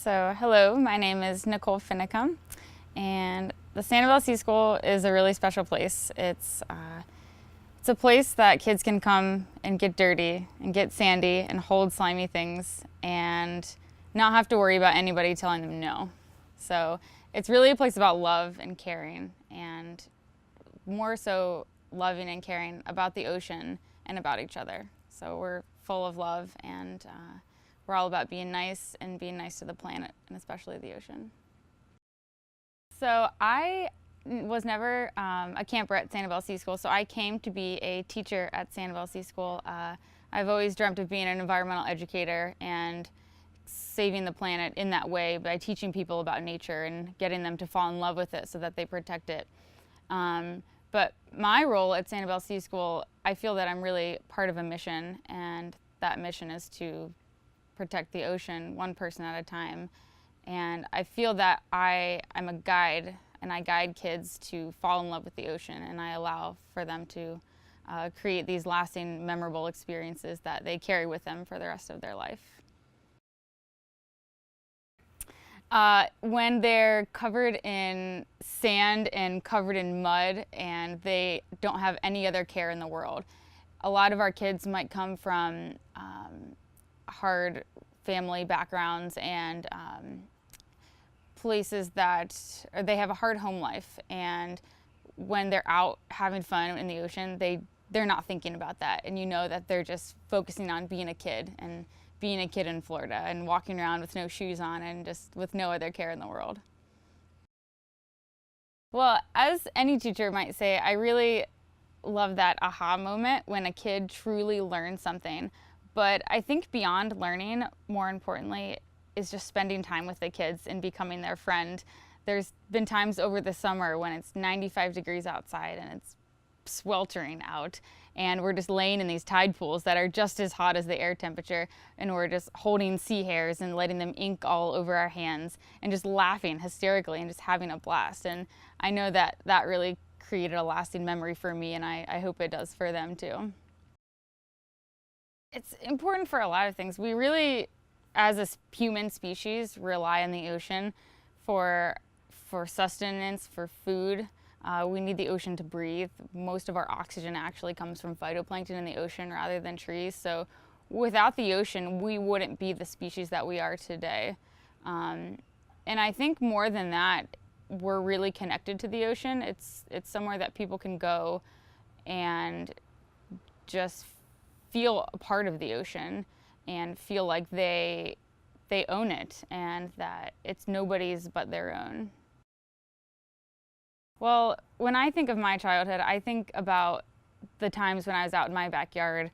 So hello, my name is Nicole and the Sanibel Sea School is a really special place. It's a place that kids can come and get dirty and get sandy and hold slimy things and not have to worry about anybody telling them no. So it's really a place about love and caring, and more so loving and caring about the ocean and about each other. So we're full of love, and we're all about being nice and being nice to the planet, and especially the ocean. So I was never a camper at Sanibel Sea School, so I came to be a teacher at Sanibel Sea School. I've always dreamt of being an environmental educator and saving the planet in that way by teaching people about nature and getting them to fall in love with it so that they protect it. But my role at Sanibel Sea School, I feel that I'm really part of a mission, and that mission is to protect the ocean one person at a time. And I feel that I'm a guide, and I guide kids to fall in love with the ocean, and I allow for them to create these lasting, memorable experiences that they carry with them for the rest of their life. When they're covered in sand and covered in mud and they don't have any other care in the world. A lot of our kids might come from hard family backgrounds and places that they have a hard home life, and when they're out having fun in the ocean, they're not thinking about that, and you know that they're just focusing on being a kid and being a kid in Florida and walking around with no shoes on and just with no other care in the world. Well, as any teacher might say, I really love that aha moment when a kid truly learns something. But I think beyond learning, more importantly, is just spending time with the kids and becoming their friend. There's been times over the summer when it's 95 degrees outside and it's sweltering out, and we're just laying in these tide pools that are just as hot as the air temperature, and we're just holding sea hares and letting them ink all over our hands and just laughing hysterically and just having a blast. And I know that that really created a lasting memory for me, and I hope it does for them too. It's important for a lot of things. We really, as a human species, rely on the ocean for sustenance, for food. We need the ocean to breathe. Most of our oxygen actually comes from phytoplankton in the ocean rather than trees. So without the ocean, we wouldn't be the species that we are today. And I think more than that, we're really connected to the ocean. It's somewhere that people can go and just feel a part of the ocean and feel like they own it and that it's nobody's but their own. Well, when I think of my childhood, I think about the times when I was out in my backyard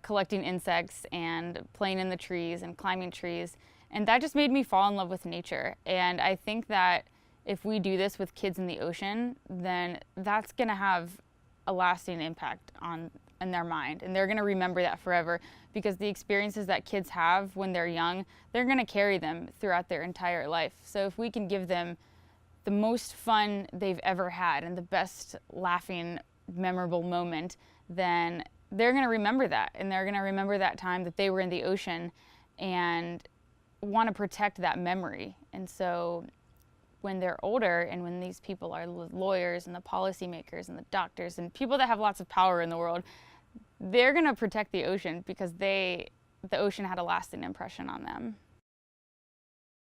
collecting insects and playing in the trees and climbing trees, and that just made me fall in love with nature. And I think that if we do this with kids in the ocean, then that's going to have a lasting impact in their mind, and they're going to remember that forever, because the experiences that kids have when they're young, they're going to carry them throughout their entire life. So if we can give them the most fun they've ever had and the best laughing, memorable moment, then they're going to remember that, and they're going to remember that time that they were in the ocean and want to protect that memory. And so when they're older, and when these people are lawyers and the policymakers and the doctors and people that have lots of power in the world, they're going to protect the ocean because the ocean had a lasting impression on them.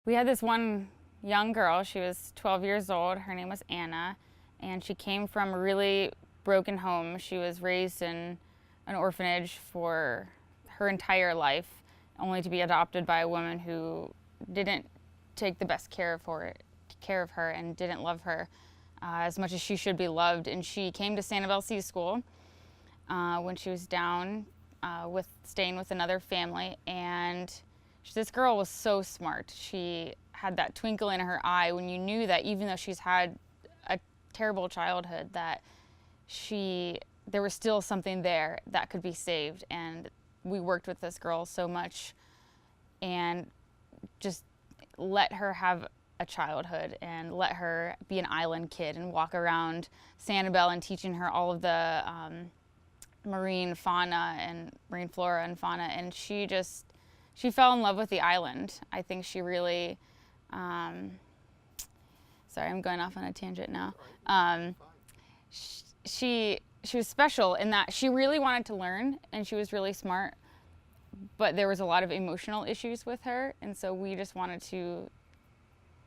We had this one young girl. She was 12 years old. Her name was Anna, and she came from a really broken home. She was raised in an orphanage for her entire life, only to be adopted by a woman who didn't take the best care of her and didn't love her as much as she should be loved. And she came to Sanibel Sea School when she was down staying with another family, and this girl was so smart. She had that twinkle in her eye when you knew that even though she's had a terrible childhood, that there was still something there that could be saved. And we worked with this girl so much and just let her have a childhood and let her be an island kid and walk around Sanibel and teaching her all of the marine fauna and marine flora and fauna. And she she fell in love with the island. I think she really, sorry, I'm going off on a tangent now. She was special in that she really wanted to learn, and she was really smart, but there was a lot of emotional issues with her, and so we just wanted to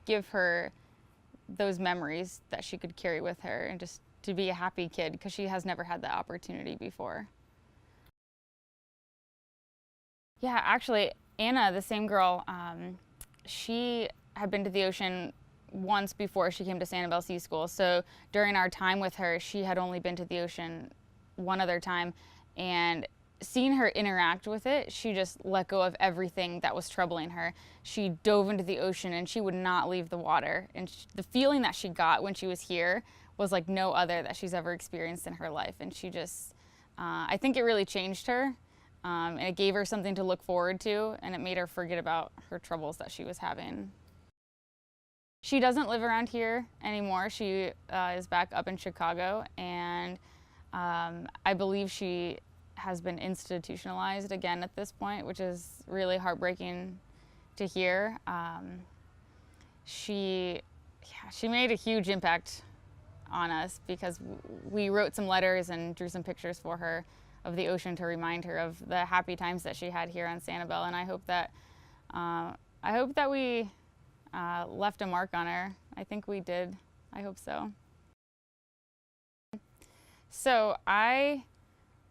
give her those memories that she could carry with her and just to be a happy kid, because she has never had that opportunity before. Yeah, actually, Anna, the same girl, she had been to the ocean once before she came to Sanibel Sea School. So during our time with her, she had only been to the ocean one other time. And seeing her interact with it, she just let go of everything that was troubling her. She dove into the ocean and she would not leave the water. And the feeling that she got when she was here was like no other that she's ever experienced in her life. And she just, I think it really changed her. And it gave her something to look forward to, and it made her forget about her troubles that she was having. She doesn't live around here anymore. She is back up in Chicago, and I believe she has been institutionalized again at this point, which is really heartbreaking to hear. She made a huge impact on us because we wrote some letters and drew some pictures for her of the ocean to remind her of the happy times that she had here on Sanibel, and I hope that we left a mark on her. I think we did. I hope so. So I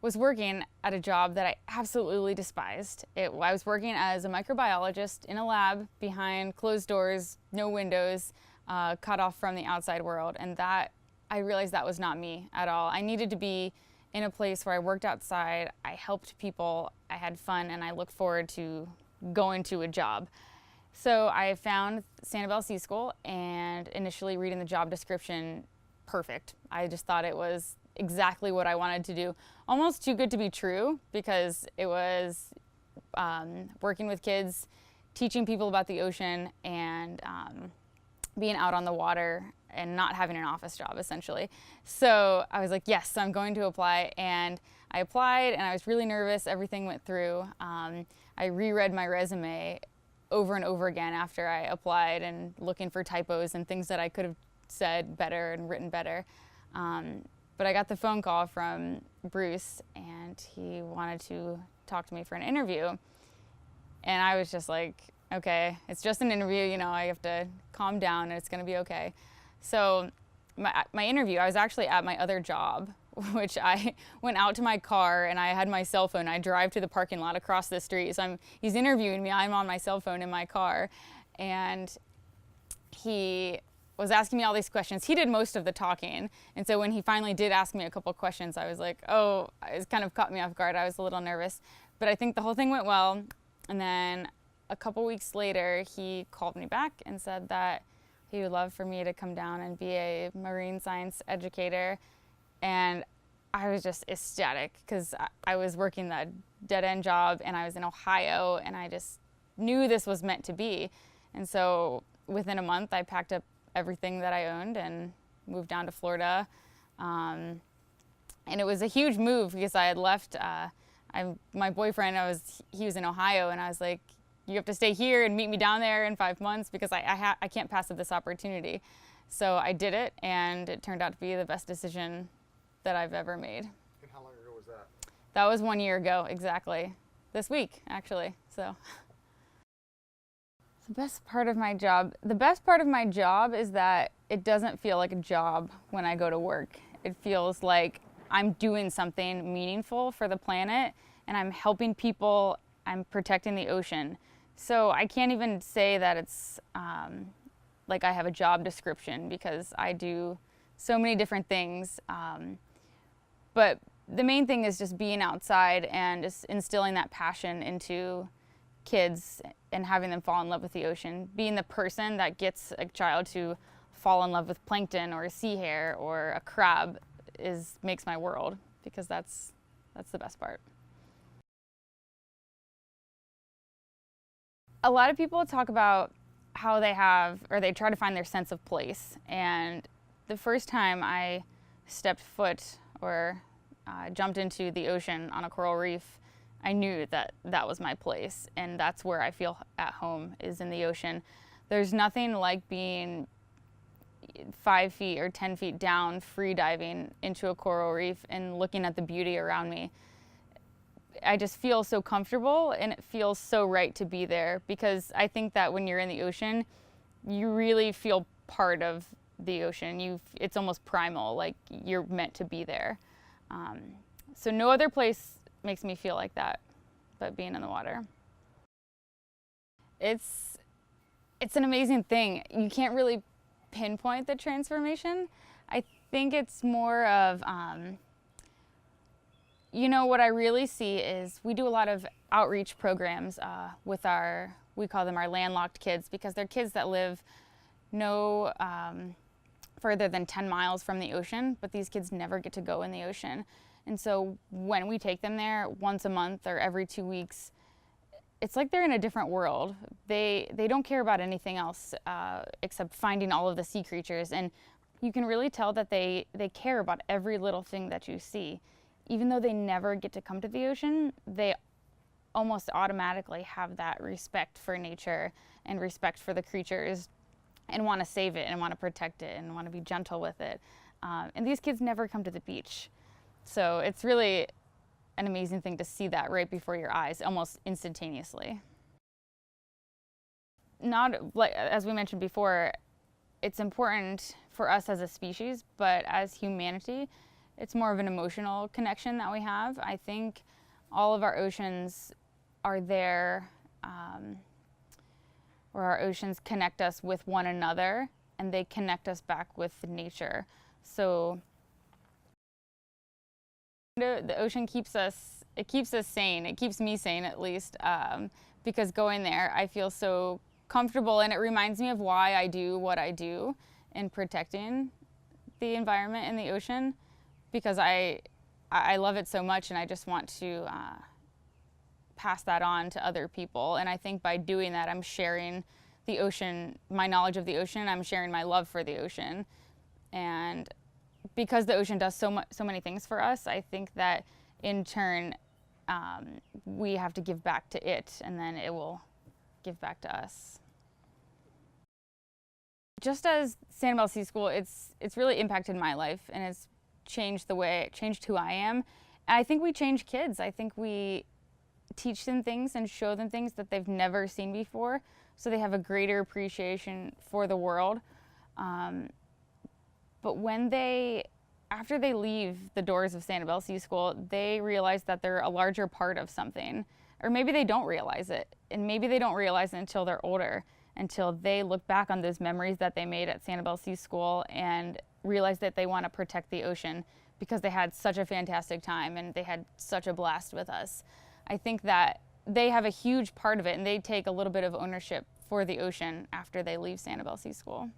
was working at a job that I absolutely despised. I was working as a microbiologist in a lab behind closed doors, no windows, cut off from the outside world, and that I realized that was not me at all. I needed to be in a place where I worked outside, I helped people, I had fun, and I looked forward to going to a job. So I found Sanibel Sea School, and initially reading the job description, perfect. I just thought it was exactly what I wanted to do. Almost too good to be true, because it was working with kids, teaching people about the ocean, and being out on the water and not having an office job, essentially. So I was like, yes, I'm going to apply. And I applied, and I was really nervous. Everything went through. I reread my resume over and over again after I applied, and looking for typos and things that I could have said better and written better. But I got the phone call from Bruce, and he wanted to talk to me for an interview. And I was just like, okay, it's just an interview, you know, I have to calm down and it's gonna be okay. So my interview, I was actually at my other job, which I went out to my car and I had my cell phone. I drive to the parking lot across the street. So he's interviewing me, I'm on my cell phone in my car. And he was asking me all these questions. He did most of the talking. And so when he finally did ask me a couple questions, I was like, oh, it kind of caught me off guard. I was a little nervous, but I think the whole thing went well. And then a couple weeks later, he called me back and said that he would love for me to come down and be a marine science educator. And I was just ecstatic, because I was working that dead-end job and I was in Ohio, and I just knew this was meant to be. And so within a month, I packed up everything that I owned and moved down to Florida. And it was a huge move, because I had left my boyfriend, he was in Ohio, and I was like, you have to stay here and meet me down there in 5 months, because I can't pass up this opportunity. So I did it, and it turned out to be the best decision that I've ever made. And how long ago was that? That was 1 year ago, exactly. This week, actually, so. The best part of my job is that it doesn't feel like a job when I go to work. It feels like I'm doing something meaningful for the planet, and I'm helping people, I'm protecting the ocean. So I can't even say that it's like I have a job description, because I do so many different things. But the main thing is just being outside and just instilling that passion into kids and having them fall in love with the ocean. Being the person that gets a child to fall in love with plankton or a sea hare or a crab makes my world, because that's the best part. A lot of people talk about how they try to find their sense of place. And the first time I stepped foot or jumped into the ocean on a coral reef, I knew that that was my place, and that's where I feel at home, is in the ocean. There's nothing like being 5 feet or 10 feet down, free diving into a coral reef and looking at the beauty around me. I just feel so comfortable, and it feels so right to be there, because I think that when you're in the ocean, you really feel part of the ocean. It's almost primal, like you're meant to be there. So no other place makes me feel like that but being in the water. It's an amazing thing. You can't really pinpoint the transformation. I think it's more of, what I really see is we do a lot of outreach programs with we call them our landlocked kids, because they're kids that live no further than 10 miles from the ocean, but these kids never get to go in the ocean. And so when we take them there once a month or every 2 weeks, it's like they're in a different world. They don't care about anything else except finding all of the sea creatures. And you can really tell that they care about every little thing that you see. Even though they never get to come to the ocean, they almost automatically have that respect for nature and respect for the creatures, and want to save it and want to protect it and want to be gentle with it. And these kids never come to the beach. So it's really an amazing thing to see that right before your eyes, almost instantaneously. Not like, as we mentioned before, it's important for us as a species, but as humanity, it's more of an emotional connection that we have. I think all of our oceans are there, or our oceans connect us with one another, and they connect us back with nature. So the ocean keeps us sane. It keeps me sane, at least, because going there, I feel so comfortable, and it reminds me of why I do what I do in protecting the environment in the ocean, because I love it so much, and I just want to pass that on to other people. And I think by doing that, I'm sharing the ocean, my knowledge of the ocean. I'm sharing my love for the ocean, and because the ocean does so many things for us, I think that in turn we have to give back to it, and then it will give back to us. Just as Sanibel Sea School, it's really impacted my life, and it's changed who I am. And I think we change kids. I think we teach them things and show them things that they've never seen before, so they have a greater appreciation for the world. But after they leave the doors of Sanibel Sea School, they realize that they're a larger part of something. Or maybe they don't realize it. And maybe they don't realize it until they're older, until they look back on those memories that they made at Sanibel Sea School and realize that they want to protect the ocean because they had such a fantastic time and they had such a blast with us. I think that they have a huge part of it, and they take a little bit of ownership for the ocean after they leave Sanibel Sea School.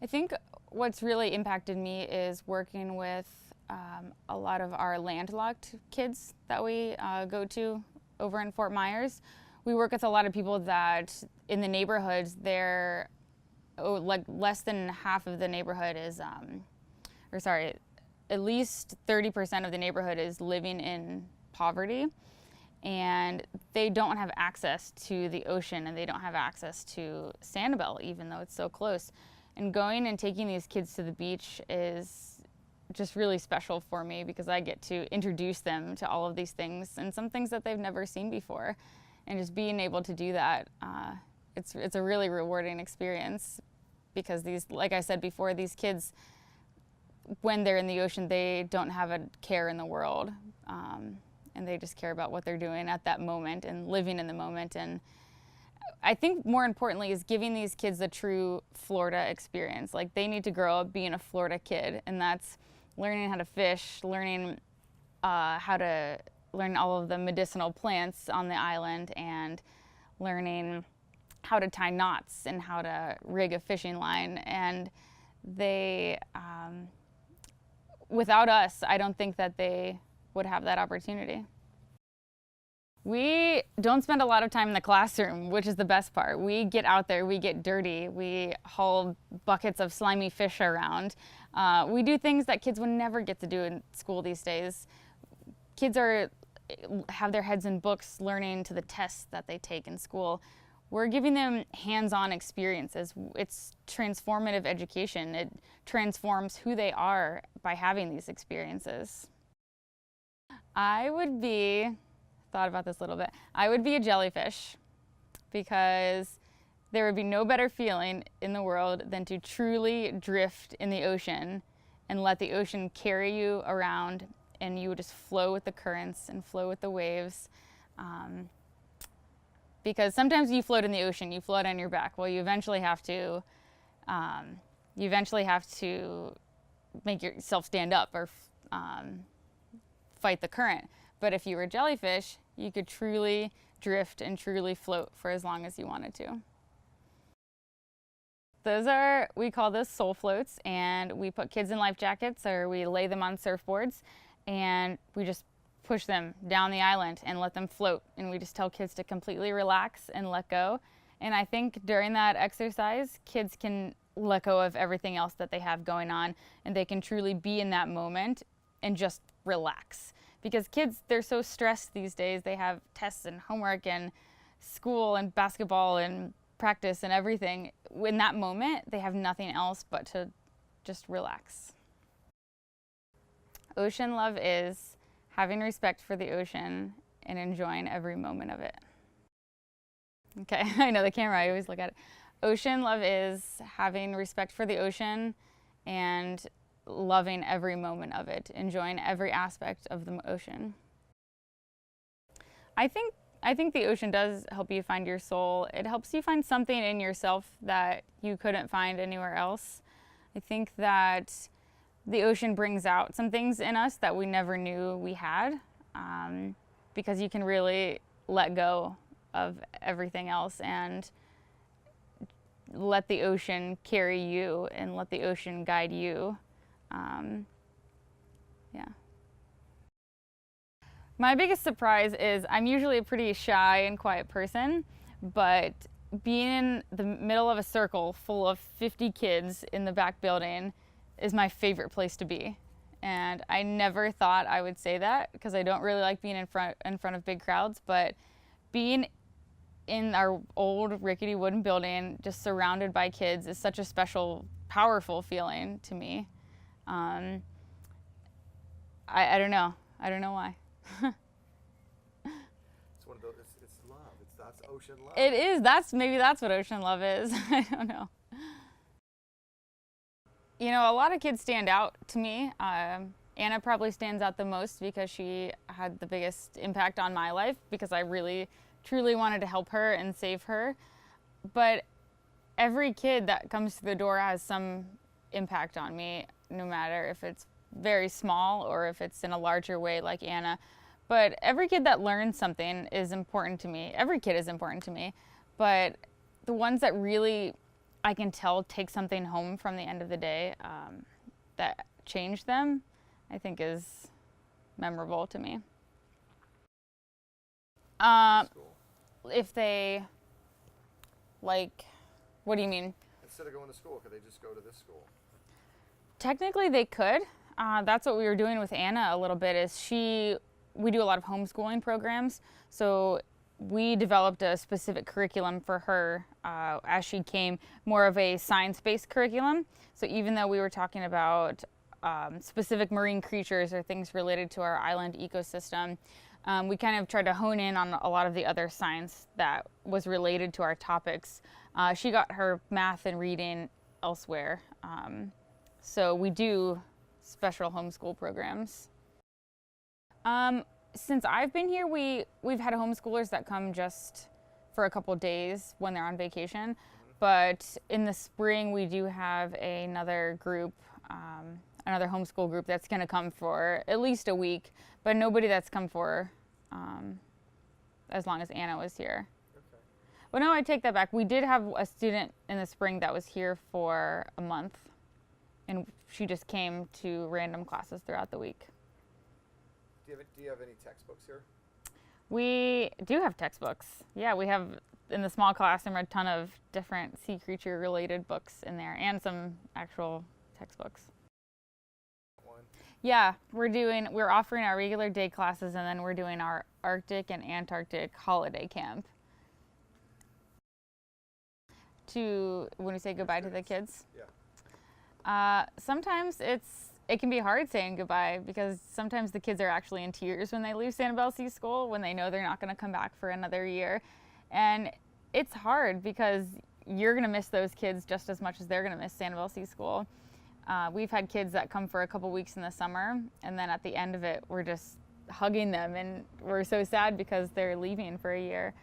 I think what's really impacted me is working with a lot of our landlocked kids that we go to over in Fort Myers. We work with a lot of people that in the neighborhoods, like less than half of the neighborhood is, at least 30% of the neighborhood is living in poverty, and they don't have access to the ocean, and they don't have access to Sanibel, even though it's so close. And going and taking these kids to the beach is just really special for me, because I get to introduce them to all of these things, and some things that they've never seen before. And just being able to do that, it's a really rewarding experience, because like I said before, these kids, when they're in the ocean, they don't have a care in the world, and they just care about what they're doing at that moment and living in the moment. And I think more importantly is giving these kids a true Florida experience. Like, they need to grow up being a Florida kid, and that's learning how to fish, learning learn all of the medicinal plants on the island, and learning how to tie knots and how to rig a fishing line. And they, without us, I don't think that they would have that opportunity. We don't spend a lot of time in the classroom, which is the best part. We get out there, we get dirty, we haul buckets of slimy fish around. We do things that kids would never get to do in school these days. Kids are have their heads in books learning to the tests that they take in school. We're giving them hands-on experiences. It's transformative education. It transforms who they are by having these experiences. I would be, thought about this a little bit, I would be a jellyfish, because there would be no better feeling in the world than to truly drift in the ocean and let the ocean carry you around, and you would just flow with the currents and flow with the waves. Because sometimes you float in the ocean, you float on your back. Well, you eventually have to make yourself stand up or fight the current. But if you were a jellyfish, you could truly drift and truly float for as long as you wanted to. We call those soul floats, and we put kids in life jackets, or we lay them on surfboards, and we just push them down the island and let them float. And we just tell kids to completely relax and let go. And I think during that exercise, kids can let go of everything else that they have going on, and they can truly be in that moment and just relax. Because kids, they're so stressed these days. They have tests and homework and school and basketball and practice and everything. In that moment, they have nothing else but to just relax. Ocean love is having respect for the ocean and enjoying every moment of it. Okay, I know the camera, I always look at it. Ocean love is having respect for the ocean and loving every moment of it, enjoying every aspect of the ocean. I think the ocean does help you find your soul. It helps you find something in yourself that you couldn't find anywhere else. I think that the ocean brings out some things in us that we never knew we had, because you can really let go of everything else and let the ocean carry you and let the ocean guide you. Yeah. My biggest surprise is I'm usually a pretty shy and quiet person, but being in the middle of a circle full of 50 kids in the back building is my favorite place to be. And I never thought I would say that, because I don't really like being in front of big crowds, but being in our old rickety wooden building just surrounded by kids is such a special, powerful feeling to me. I don't know. I don't know why. It's one of those, it's love. That's ocean love. It is. Maybe that's what ocean love is. I don't know. You know, a lot of kids stand out to me. Anna probably stands out the most because she had the biggest impact on my life, because I really, truly wanted to help her and save her. But every kid that comes through the door has some impact on me, no matter if it's very small or if it's in a larger way like Anna. But every kid that learns something is important to me. Every kid is important to me. But the ones that really, I can tell, take something home from the end of the day that changed them, I think is memorable to me. If they, like, what do you mean? Instead of going to school, could they just go to this school? Technically they could. That's what we were doing with Anna a little bit, is we do a lot of homeschooling programs. So we developed a specific curriculum for her as she came, more of a science-based curriculum. So even though we were talking about specific marine creatures or things related to our island ecosystem, we kind of tried to hone in on a lot of the other science that was related to our topics. She got her math and reading elsewhere. So we do special homeschool programs. Since I've been here, we've had homeschoolers that come just for a couple days when they're on vacation. But in the spring, we do have another group, another homeschool group that's going to come for at least a week, but nobody that's come for as long as Anna was here. Okay. Well, no, I take that back. We did have a student in the spring that was here for a month, and she just came to random classes throughout the week. Do you have any textbooks here? We do have textbooks. Yeah, we have, in the small classroom, a ton of different sea creature related books in there, and some actual textbooks. One. Yeah, we're offering our regular day classes, and then we're doing our Arctic and Antarctic holiday camp. To when we say goodbye to the kids. Yeah. Sometimes it can be hard saying goodbye because sometimes the kids are actually in tears when they leave Sanibel C School when they know they're not going to come back for another year, and it's hard because you're going to miss those kids just as much as they're going to miss Sanibel C School. We've had kids that come for a couple weeks in the summer, and then at the end of it, we're just hugging them, and we're so sad because they're leaving for a year,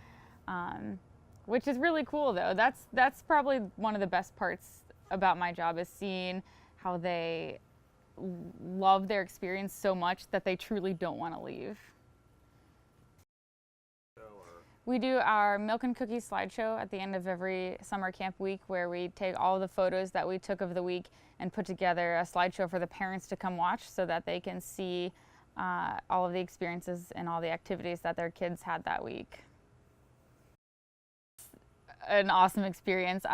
which is really cool, though. That's probably one of the best parts about my job is seeing how they love their experience so much that they truly don't want to leave. We do our milk and cookies slideshow at the end of every summer camp week where we take all the photos that we took of the week and put together a slideshow for the parents to come watch so that they can see all of the experiences and all the activities that their kids had that week. An awesome experience.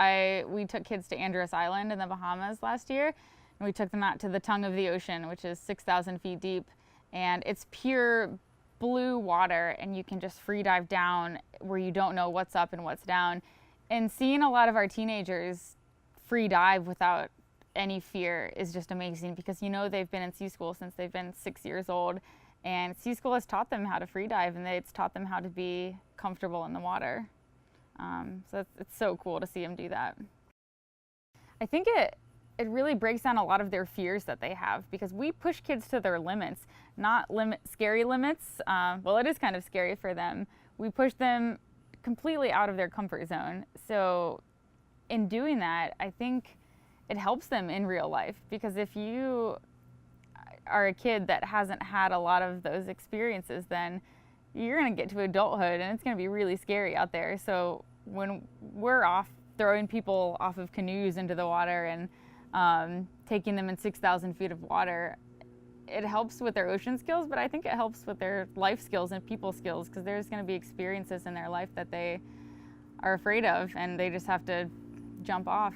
We took kids to Andros Island in the Bahamas last year, and we took them out to the tongue of the ocean, which is 6,000 feet deep, and it's pure blue water, and you can just free dive down where you don't know what's up and what's down. And seeing a lot of our teenagers free dive without any fear is just amazing because they've been in sea school since they've been 6 years old, and sea school has taught them how to free dive, and it's taught them how to be comfortable in the water. So it's so cool to see them do that. I think it really breaks down a lot of their fears that they have because we push kids to their limits, not scary limits. Well, it is kind of scary for them. We push them completely out of their comfort zone. So in doing that, I think it helps them in real life because if you are a kid that hasn't had a lot of those experiences, then you're going to get to adulthood and it's going to be really scary out there. So when we're off throwing people off of canoes into the water and taking them in 6,000 feet of water, it helps with their ocean skills, but I think it helps with their life skills and people skills because there's going to be experiences in their life that they are afraid of and they just have to jump off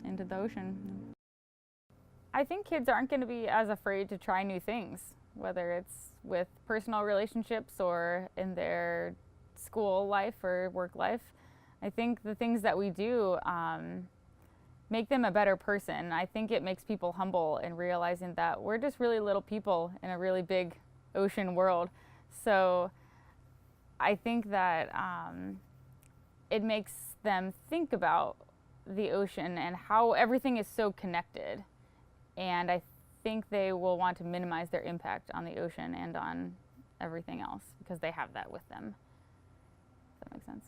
into the ocean. I think kids aren't going to be as afraid to try new things, whether it's with personal relationships or in their school life or work life. I think the things that we do make them a better person. I think it makes people humble in realizing that we're just really little people in a really big ocean world. So I think that it makes them think about the ocean and how everything is so connected. And I think they will want to minimize their impact on the ocean and on everything else because they have that with them. Does that make sense?